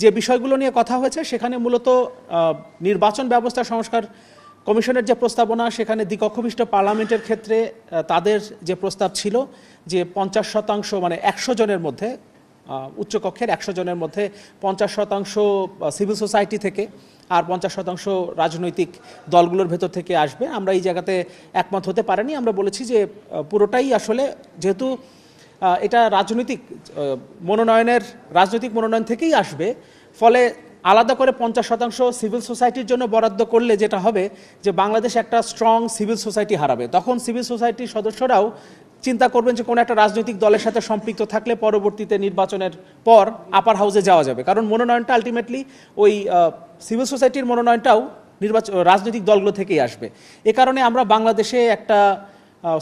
যে বিষয়গুলো নিয়ে কথা হয়েছে সেখানে মূলত নির্বাচন ব্যবস্থা সংস্কার কমিশনের যে প্রস্তাবনা, সেখানে দ্বিকক্ষবিষ্ট পার্লামেন্টের ক্ষেত্রে তাদের যে প্রস্তাব ছিল যে 50% মানে 100 জনের মধ্যে উচ্চকক্ষের 100 জনের মধ্যে 50% সিভিল সোসাইটি থেকে আর 50% রাজনৈতিক দলগুলোর ভেতর থেকে আসবে। আমরা এই জায়গাতে একমত হতে পারিনি। আমরা বলেছি যে পুরোটাই আসলে যেহেতু এটা রাজনৈতিক মনোনয়ন থেকেই আসবে, ফলে আলাদা করে 50% সিভিল সোসাইটির জন্য বরাদ্দ করলে যেটা হবে যে বাংলাদেশ একটা স্ট্রং সিভিল সোসাইটি হারাবে। তখন সিভিল সোসাইটির সদস্যরাও চিন্তা করবেন যে কোনো একটা রাজনৈতিক দলের সাথে সম্পৃক্ত থাকলে পরবর্তীতে নির্বাচনের পর আপার হাউসে যাওয়া যাবে, কারণ মনোনয়নটা আলটিমেটলি ওই সিভিল সোসাইটির মনোনয়নটাও রাজনৈতিক দলগুলো থেকেই আসবে। এ কারণে আমরা বাংলাদেশে একটা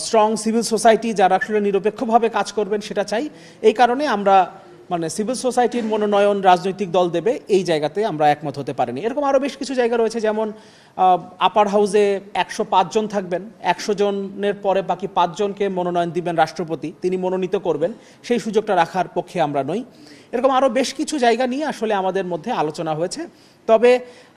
স্ট্রং সিভিল সোসাইটি যারা আসলে নিরপেক্ষভাবে কাজ করবেন সেটা চাই। এই কারণে আমরা মানে সিভিল সোসাইটির মনোনয়ন রাজনৈতিক দল দেবে এই জায়গাতে আমরা একমত হতে পারিনি। এরকম আরও বেশ কিছু জায়গা রয়েছে, যেমন আপার হাউসে 105 জন থাকবেন, 100 জনের পরে বাকি 5 জনকে মনোনয়ন দিবেন রাষ্ট্রপতি, তিনি মনোনীত করবেন, সেই সুযোগটা রাখার পক্ষে আমরা নই। এরকম আরও বেশ কিছু জায়গা নিয়ে আসলে আমাদের মধ্যে আলোচনা হয়েছে। তবে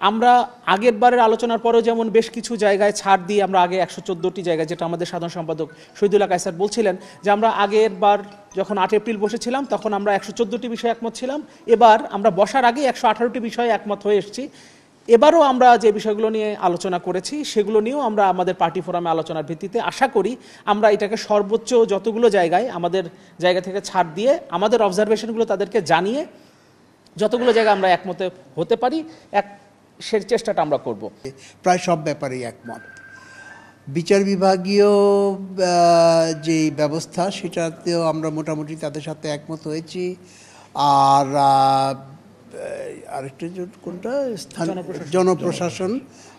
আমরা আগের বারের আলোচনার পরেও যেমন বেশ কিছু জায়গায় ছাড় দিয়ে আমরা আগে 114টি জায়গায়, যেটা আমাদের সাধারণ সম্পাদক শহীদুল্লাহ কায়সার বলছিলেন যে আমরা আগের বার যখন 8 এপ্রিল বসেছিলাম তখন আমরা 114টি বিষয়ে একমত ছিলাম, এবার আমরা বসার আগে 118টি বিষয়ে একমত হয়ে এসেছি। এবারও আমরা যে বিষয়গুলো নিয়ে আলোচনা করেছি সেগুলো নিয়েও আমরা আমাদের পার্টি ফোরামে আলোচনার ভিত্তিতে আশা করি আমরা এটাকে সর্বোচ্চ যতগুলো জায়গায় আমাদের জায়গা থেকে ছাড় দিয়ে আমাদের অবজারভেশনগুলো তাদেরকে জানিয়ে যতগুলো জায়গায় আমরা একমতে হতে পারি সে চেষ্টাটা আমরা করব। প্রায় সব ব্যাপারেই একমত। বিচার বিভাগীয় যে ব্যবস্থা সেটাতেও আমরা মোটামুটি তাদের সাথে একমত হয়েছি। আর আরেকটা কোনটা জনপ্রশাসন,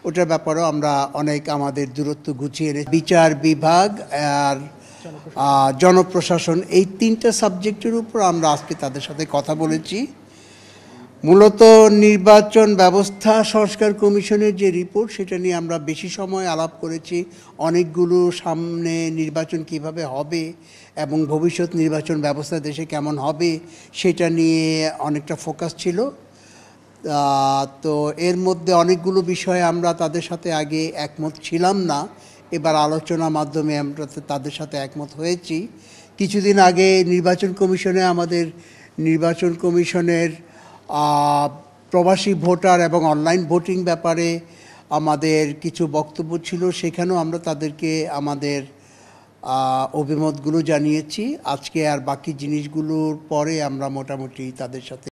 ওটার ব্যাপারেও আমরা অনেক আমাদের দূরত্ব গুছিয়ে এনেছি। বিচার বিভাগ আর জনপ্রশাসন, এই 3টা সাবজেক্টের উপর আমরা আজকে তাদের সাথে কথা বলেছি। মূলত নির্বাচন ব্যবস্থা সংস্কার কমিশনের যে রিপোর্ট সেটা নিয়ে আমরা বেশি সময় আলাপ করেছি। অনেকগুলো সামনে নির্বাচন কিভাবে হবে এবং ভবিষ্যৎ নির্বাচন ব্যবস্থা দেশে কেমন হবে সেটা নিয়ে অনেকটা ফোকাস ছিল। তো এর মধ্যে অনেকগুলো বিষয়ে আমরা তাদের সাথে আগে একমত ছিলাম না, এবার আলোচনার মাধ্যমে আমরা তাদের সাথে একমত হয়েছি। কিছুদিন আগে আমাদের নির্বাচন কমিশনের প্রবাসী ভোটার এবং অনলাইন ভোটিং ব্যাপারে আমাদের কিছু বক্তব্য ছিল, সেখানেও আমরা তাদেরকে আমাদের অভিমতগুলো জানিয়েছি। আজকে আর বাকি জিনিসগুলোর পরে আমরা মোটামুটি তাদের সাথে